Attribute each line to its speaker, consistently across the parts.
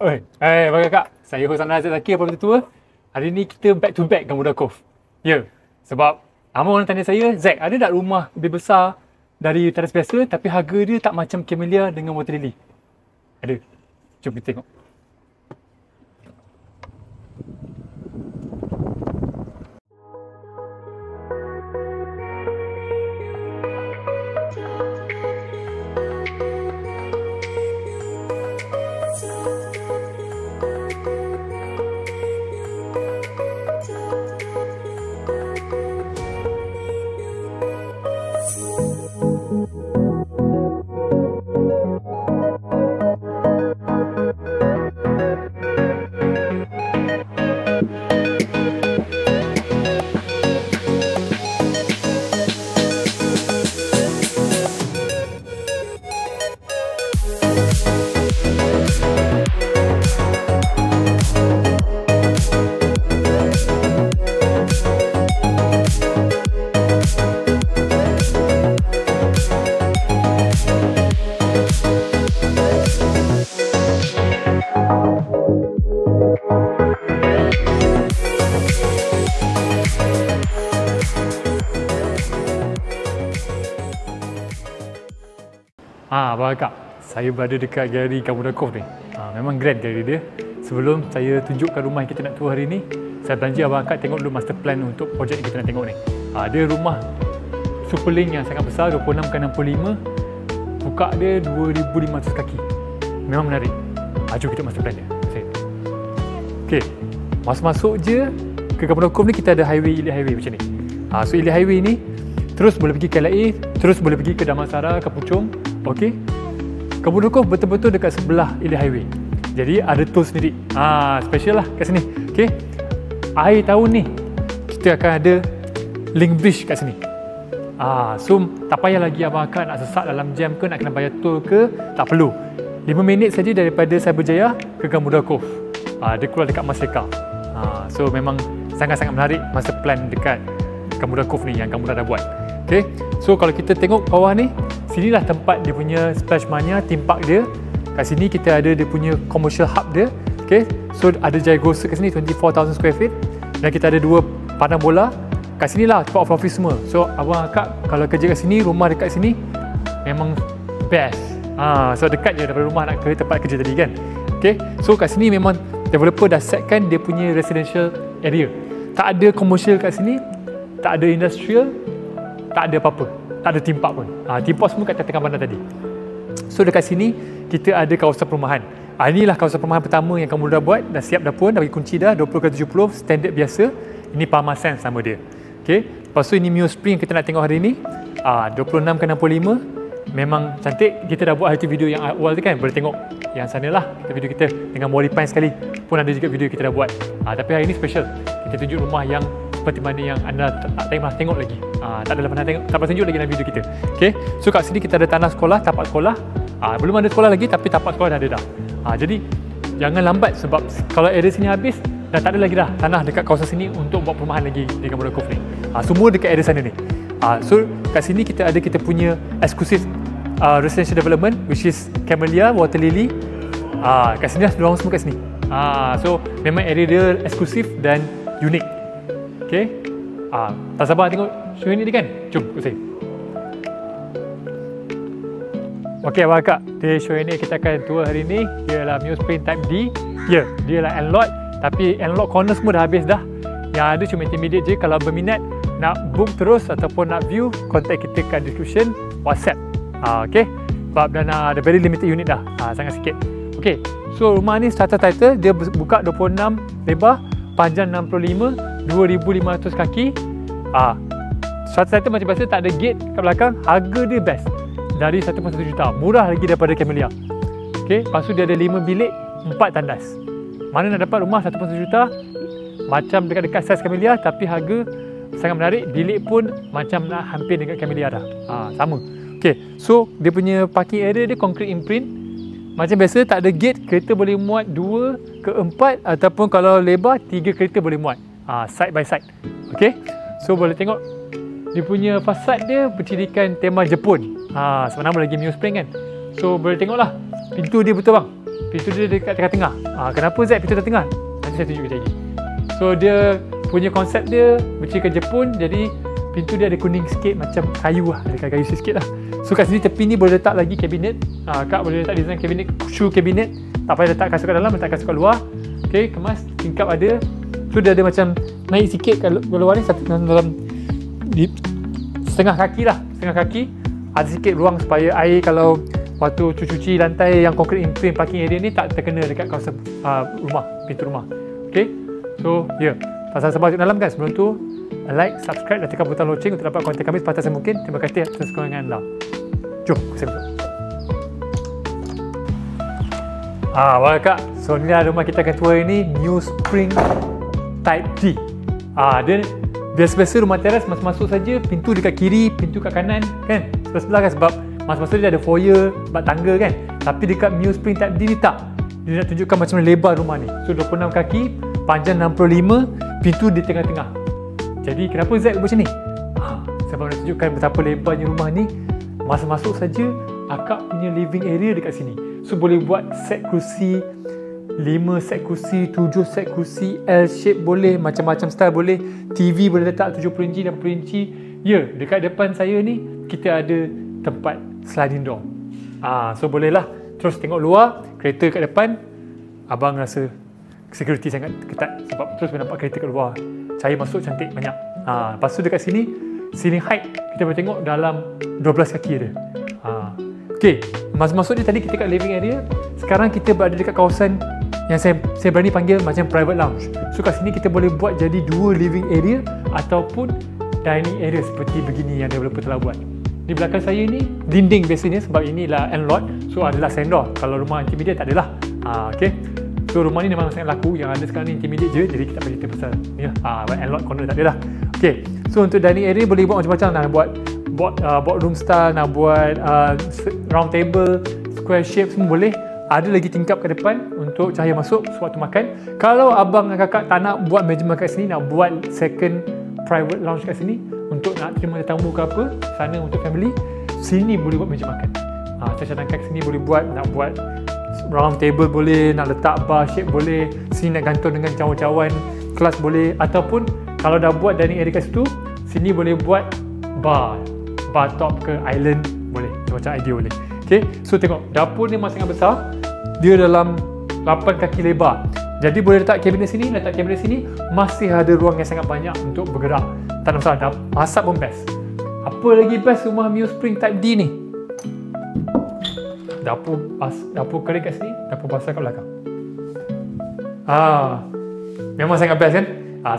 Speaker 1: Oi, bagi kak, saya host Anazir Zakir Property Tour. Hari ni kita back to back Gamuda Cove. Ya, sebab ramai orang tanya saya, Zack, ada tak rumah lebih besar dari teras biasa tapi harga dia tak macam Camellia dengan Water Lily? Ada. Jom kita tengok. Abang Kak, saya berada dekat galeri Gamuda Cove ni. Memang grand galeri dia. Sebelum saya tunjukkan rumah yang kita nak tour hari ni, saya janji Abang Kak tengok dulu master plan untuk projek yang kita nak tengok ni. Dia rumah super link yang sangat besar, 26x65. Buka dia 2,500 kaki. Memang menarik. Jom kita master plan dia. Okey, masuk je ke Gamuda Cove ni, kita ada highway, Elite Highway macam ni. So Elite Highway ni terus boleh pergi ke LA, terus boleh pergi ke Damansara, ke Puchong. Okey. Gamuda Cove betul-betul dekat sebelah Elite Highway. Jadi ada tol sendiri. Special lah kat sini. Okey. Akhir tahun ni kita akan ada link bridge kat sini. So tak payah lagi abang akan nak sesak dalam jam ke, nak kena bayar tol ke, tak perlu. 5 minit saja daripada Cyberjaya ke Gamuda Cove. Dia keluar dekat Maseka. So memang sangat-sangat menarik masa plan dekat Gamuda Cove ni yang Gamuda dah buat. Okay. So kalau kita tengok bawah ni, sinilah tempat dia punya Splash Mania, theme park dia. Kat sini kita ada dia punya commercial hub dia. Okay. So ada Jaya Grocer kat sini, 24,000 square feet. Dan kita ada 2 padang bola. Kat sinilah tempat of office semua. So abang akak kalau kerja kat sini, rumah dekat sini memang best. So dekat je daripada rumah nak ke tempat kerja tadi kan. Okay. So kat sini memang developer dah setkan dia punya residential area. Tak ada commercial kat sini, tak ada industrial, tak ada apa-apa. Tak ada theme park pun. Theme park semua kat tengah bandar tadi. So dekat sini kita ada kawasan perumahan. Inilah kawasan perumahan pertama yang kamu dah buat. Dah siap dah pun, dah bagi kunci dah, 20x70, standard biasa. Ini Palma Sands nama dia. Okay. Lepas tu ini Mio Spring yang kita nak tengok hari ni. 26x65. Memang cantik. Kita dah buat hari tu video yang awal tu kan. Boleh tengok yang sana lah. Video kita dengan modify sekali. Pun ada juga video kita dah buat. Tapi hari ni special. Kita tunjuk rumah yang seperti mana yang anda tak pernah tengok lagi. Tak ada pernah tengok, tak pernah tunjuk lagi dalam video kita. Okay. So kat sini kita ada tanah sekolah, tapak sekolah. Belum ada sekolah lagi tapi tapak sekolah dah ada dah. Jadi jangan lambat sebab kalau area sini habis dah tak ada lagi dah tanah dekat kawasan sini untuk buat perumahan lagi di Gamuda Cove ni. Semua dekat area sana ni. So kat sini kita ada kita punya exclusive residential development which is Camellia, Water Lily. Kat sini lah diorang semua kat sini. So memang area dia eksklusif dan unik. Okay. Tak sabar tengok show ini kan? Jom ikut saya. Okay abang kak, di show ini kita akan tour hari ni. Dia adalah Mio Spring Type D. Ya, dia adalah N-Lot. Tapi N-Lot corner semua dah habis dah. Yang ada cuma intermediate je. Kalau berminat nak book terus ataupun nak view, contact kita kat description WhatsApp. Okay. Sebab dah ada very limited unit dah. Sangat sikit. Okay. So rumah ni starter title dia buka 26 lebar, panjang 65, 2,500 kaki. Starter title macam biasa, tak ada gate kat belakang. Harga dia best. Dari 1.1 juta. Murah lagi daripada Camellia. Okay. Lepas tu dia ada 5 bilik, 4 tandas. Mana nak dapat rumah 1.1 juta? Macam dekat-dekat saiz Camellia tapi harga sangat menarik. Bilik pun macam nak hampir dengan Camellia dah. Sama. Okay. So dia punya parking area dia concrete imprint. Macam biasa tak ada gate, kereta boleh muat 2 ke 4 ataupun kalau lebar 3 kereta boleh muat. Side by side. Okay. So boleh tengok dia punya fasad dia bercirikan tema Jepun. Sebab nama lagi Mio Spring kan. So boleh tengok lah. Pintu dia betul bang. pintu dia dekat tengah-tengah. Kenapa Zack pintu tengah? Nanti saya tunjuk kejap lagi. So dia punya konsep dia bercerita Jepun, jadi pintu dia ada kuning sikit macam kayu lah, ada kayu sikit lah. So kat sini tepi ni boleh letak lagi kabinet. Kak boleh letak design kabinet, shoe kabinet. Tak payah letak kasut kat dalam, letak kasut kat luar. Okay, kemas, tingkap ada. So dia ada macam naik sikit kat luar ni, dalam setengah kaki lah, setengah kaki. Ada sikit ruang supaya air kalau waktu cuci lantai yang concrete imprint parking area ni tak terkena dekat kawasan rumah, pintu rumah. Okay, so pasal sebab kat dalam kan, sebelum tu like, subscribe dan tekan butang loceng untuk dapat konten kami sepatutnya mungkin. Terima kasih atas sokongan anda. Jom, saya masuk. Baik Kak, so ni lah rumah kita akan tour ini, New Spring Type D. Dia biasa-biasa rumah teras, masuk-masuk saja, pintu dekat kiri, pintu kat kanan kan, sebelah-sebelah kan, sebab masuk-masuk dia ada foyer, sebab tangga kan. Tapi dekat New Spring Type D ni tak, dia nak tunjukkan macam mana lebar rumah ni. So 26 kaki, panjang 65, pintu di tengah-tengah. Jadi kenapa Zack buat macam ni? Sebab nak tunjukkan betapa lebarnya rumah ni. Masuk-masuk saja, akak punya living area dekat sini. So boleh buat set kerusi 5 set kerusi, 7 set kerusi, L shape boleh, macam-macam style boleh. TV boleh letak 70 inci, 80 inci. Dekat depan saya ni kita ada tempat sliding door. So bolehlah terus tengok luar, kereta kat depan. Abang rasa security sangat ketat sebab terus boleh nampak kereta kat luar. Cahaya masuk cantik banyak. Lepas tu dekat sini, ceiling height kita boleh tengok dalam 12 kaki ada. Okay, masuk-masuk dia tadi kita kat living area. Sekarang kita berada dekat kawasan yang saya berani panggil macam private lounge. So kat sini kita boleh buat jadi 2 living area ataupun dining area seperti begini yang developer telah buat. Di belakang saya ni dinding biasanya sebab inilah end lot. So adalah sandor. Kalau rumah intermediate tak adalah. Okay. So rumah ni memang sangat laku. Yang ada sekarang ni intermediate je. Jadi kita cerita pasal ni lah. End lot corner tak adalah. Okay. So untuk dining area boleh buat macam-macam. Nak buat boardroom style, nak buat round table, square shape semua boleh. Ada lagi tingkap ke depan untuk cahaya masuk sewaktu makan. Kalau abang dan kakak tak nak buat meja makan kat sini, nak buat second private lounge kat sini untuk nak terima tetamu ke apa, sana untuk family, sini boleh buat meja makan. Saya cadangkan sini boleh buat, nak buat round table boleh, nak letak bar shape boleh, sini nak gantung dengan cawan-cawan kelas boleh, ataupun kalau dah buat dining area kat situ, sini boleh buat bar top ke island boleh, macam idea boleh. Okay, so tengok dapur ni memang sangat besar. Dia dalam 8 kaki lebar. Jadi boleh letak kabinet sini, letak kabinet sini, masih ada ruang yang sangat banyak untuk bergerak. Tak ada masalah, masak pun best. Apa lagi best rumah New Spring Type D ni? Dapur kering kat sini, dapur basah kat belakang. Memang sangat best kan?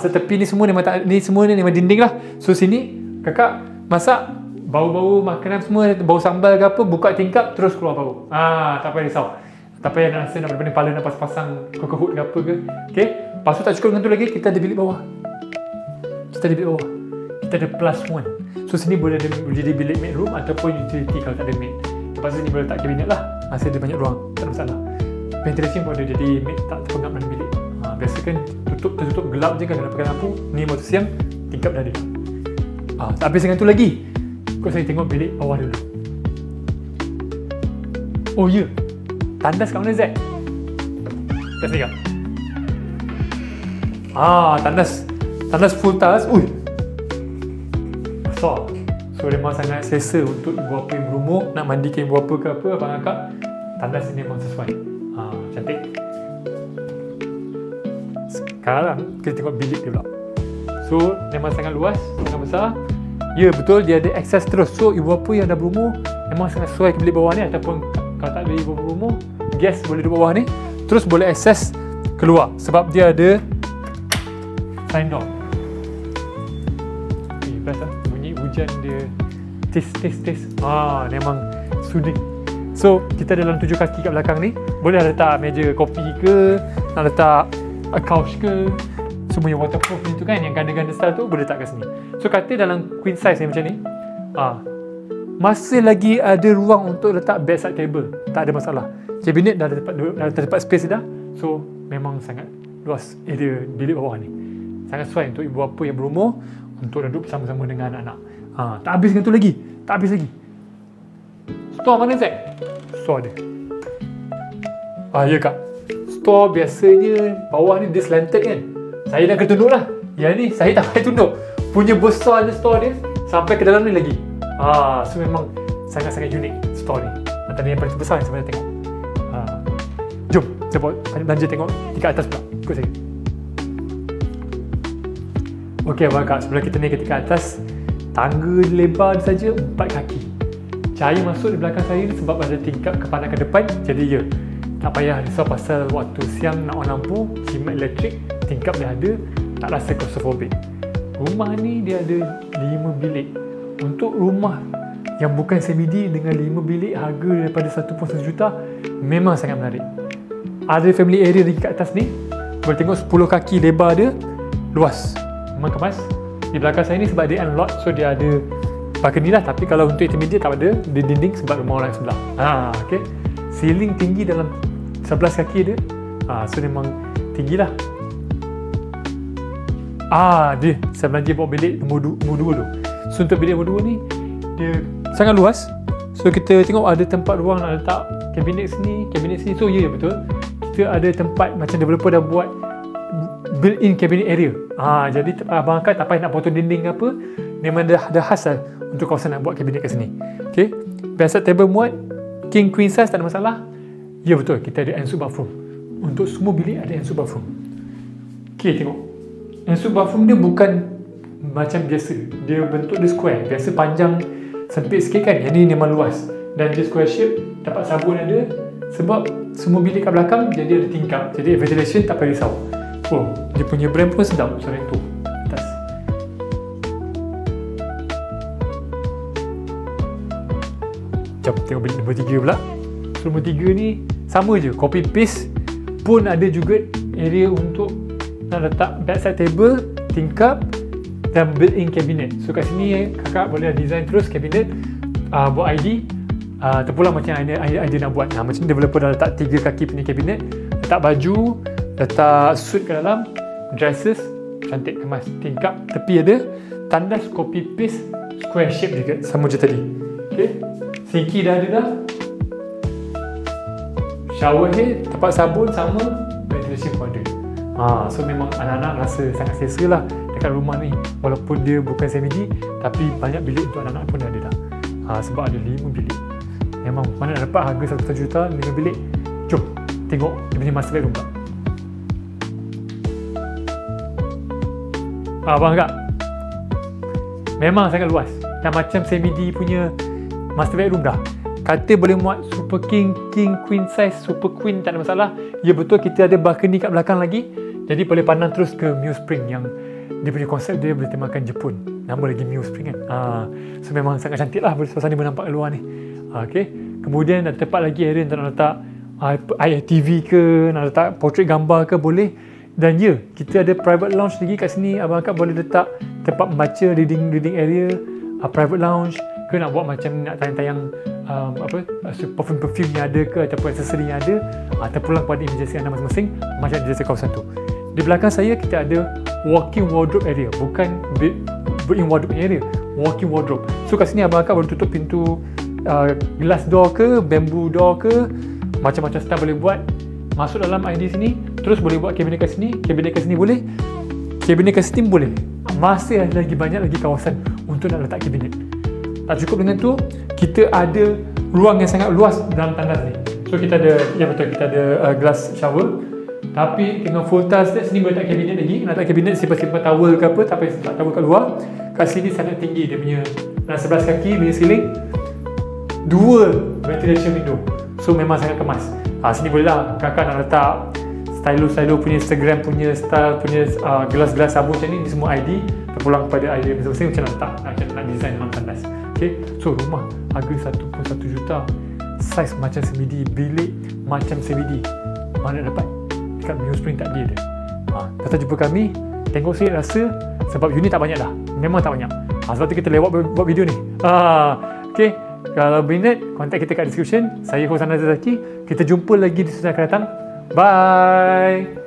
Speaker 1: So tepi ni semua ni semua ni memang dinding lah. So sini kakak masak, bau-bau makanan semua, bau sambal ke apa, buka tingkap terus keluar bau. Tak payah risau. Tak payah nak rasa nak berbanding kepala nak pasang cocker hood ke apa ke. Okay. Lepas tu tak cukup dengan tu lagi, kita ada bilik bawah. Kita ada plus one. So sini boleh jadi bilik maid room ataupun utility kalau tak ada maid. Lepas tu sini boleh letak kabinet lah. Masih ada banyak ruang, tak ada masalah. Ventilation pun ada, jadi maid tak terpengap dalam bilik. Biasa kan tertutup gelap je kan, kena pakai lampu. Ni waktu siang, tingkap dah ada. Tak habis dengan tu lagi. Kau saya tengok bilik bawah dulu. Oh ya, tandas kat mana Zack? Kat sini kak? Tandas full tiles. Besar. So memang sangat selesa untuk ibu bapa yang berumur nak mandikan ibu bapa ke apa, abang kakak. Tandas ini memang sesuai. Cantik. Sekarang kita tengok bilik dia pula. So memang sangat luas, sangat besar. Ya betul, dia ada akses terus. So ibu bapa yang dah berumur memang sangat sesuai ke bilik bawah ni, ataupun kalau tak ada ibu bapa berumur, guest boleh duduk bawah ni, terus boleh akses keluar sebab dia ada sign door. Best lah, bunyi hujan dia tis. Memang soothing. So kita dalam 7 kaki kat belakang ni, boleh letak meja kopi ke, nak letak couch ke, semua yang waterproof ni tu kan, yang ganda-ganda style tu boleh letak kat sini. So katil dalam queen size ni macam ni, masih lagi ada ruang untuk letak bedside table, tak ada masalah. Kabinet dah terdapat space dah. So memang sangat luas area bilik bawah ni. Sangat sesuai untuk ibu bapa yang berumur untuk duduk bersama-sama dengan anak-anak. Tak habis dengan tu lagi. Tak habis lagi. Store mana Zack? Store ada. Ya kak, store biasanya bawah ni dia slanted kan. Saya nak kena tunduk lah. Yang ni saya tak payah tunduk. Punya besarnya store dia sampai ke dalam ni lagi. So memang sangat-sangat unik store ni. Antara yang paling besar yang saya pernah tengok. Jom, saya buat belanja tengok tingkat atas pula. Ikut saya. Okey abang kak, sebelah kita ni ke tingkat atas. Tangga lebar saja 4 kaki. Cahaya masuk di belakang saya sebab ada tingkap kepanakan depan. Jadi ya, tak payah risau pasal waktu siang nak on lampu, khidmat elektrik, tingkap dia ada, tak rasa claustrophobic. Rumah ni dia ada 5 bilik. Untuk rumah yang bukan CBD dengan 5 bilik harga daripada 1.1 juta memang sangat menarik. Ada family area di kat atas ni. Boleh tengok 10 kaki lebar dia, luas. Memang kemas. Di belakang saya ni sebab dia unlock, so dia ada balcony lah. Tapi kalau untuk intermediate tak ada, dia dinding sebab rumah orang sebelah. Okay. Ceiling tinggi dalam 11 kaki dia. So memang tinggi lah. Dia saya belanja bawa bilik nombor 2 dulu. So untuk bilik nombor 2 ni dia sangat luas. So kita tengok ada tempat ruang nak letak kabinet sini. So ya betul. Kita ada tempat macam developer dah buat built-in cabinet area. Jadi abang akak tak payah nak potong dinding ke apa. Memang dah khas lah untuk kawasan nak buat kabinet kat sini. Okay. Biasa table muat king queen size tak ada masalah. Ya betul, kita ada ensuite bathroom. Untuk semua bilik ada ensuite bathroom. Okay, tengok. Ensuite bathroom dia bukan macam biasa. Dia bentuk dia square. Biasa panjang sempit sikit kan. Yang ni memang luas. Dan dia square shape. Dapat sabun ada. Sebab semua bilik kat belakang jadi ada tingkap. Jadi ventilation tak payah risau. Dia punya brand pun sedap. Sorrento atas. Jom tengok bilik nombor 3 pula. Nombor 3 ni sama je, copy paste. Pun ada juga area untuk nak letak bedside table, tingkap dan built-in cabinet. So kat sini kakak boleh design terus cabinet, buat ID. Terpulang macam idea nak buat. Macam ni developer dah letak 3 kaki punya cabinet, letak baju, letak suit ke dalam, dresses, cantik kemas. Tingkap tepi ada, tandas copy paste square shape juga, sama je tadi. Okay. Sinki dah ada dah. Shower head, tempat sabun sama, ventilation pun ada. So memang anak-anak rasa sangat selesa lah dekat rumah ni. Walaupun dia bukan CBD, tapi banyak bilik untuk anak-anak pun ada dah. Sebab ada 5 bilik. Memang mana nak dapat harga 1 juta 5 bilik. Jom tengok dia punya master bedroom pula. Abang kak, memang sangat luas. Dah macam CBD punya master bedroom dah. Katil boleh muat super king, queen size, super queen, tak ada masalah. Ya betul, kita ada balcony kat belakang lagi. Jadi boleh pandang terus ke Mew Spring yang dia punya konsep dia boleh temakan Jepun. Nama lagi Mew Spring kan. So memang sangat cantik lah suasana dia menampak keluar ni. Okay. Kemudian ada tempat lagi area untuk nak letak TV ke, nak letak portrait gambar ke boleh. Dan ya, kita ada private lounge lagi kat sini. Abang akak boleh letak tempat membaca, reading area, private lounge ke, nak buat macam nak tayang-tayang perfume yang ada ke ataupun aksesori yang ada, terpulang pada emergency anda masing-masing macam di kawasan tu. Di belakang saya kita ada walk-in wardrobe area, bukan built-in wardrobe area, walk-in wardrobe. So kat sini abang akak boleh tutup pintu glass door ke, bamboo door ke, macam-macam style boleh buat. Masuk dalam ID sini, terus boleh buat kabinet kat sini boleh, kabinet kat sini boleh. Masih ada lagi banyak lagi kawasan untuk nak letak kabinet. Tak cukup dengan tu, kita ada ruang yang sangat luas dalam tandas ni. So kita ada, ya betul, kita ada glass shower. Tapi dengan full tiles sini boleh letak kabinet lagi. Nak letak kabinet simpan-simpan towel ke apa, tak payah letak towel kat luar. Kat sini sangat tinggi dia punya, 11 kaki punya ceiling, 2 ventilation window. So memang sangat kemas. Sini boleh lah kakak nak letak stylo punya Instagram punya style punya gelas-gelas sabun macam ni semua ID. Terpulang kepada idea masing-masing macam nak letak, nak design dalam tandas. Okay. So rumah harga 1.1 juta, saiz macam CBD, bilik macam CBD, mana dapat? Dekat Mew Spring tak ada. Datang jumpa kami, tengok sini rasa, sebab unit tak banyak dah, memang tak banyak. Sebab tu kita lewat buat video ni. Okay. Kalau berminat, kontak kita kat description. Saya host Anazar Zaki. Kita jumpa lagi di sesi akan datang. Bye.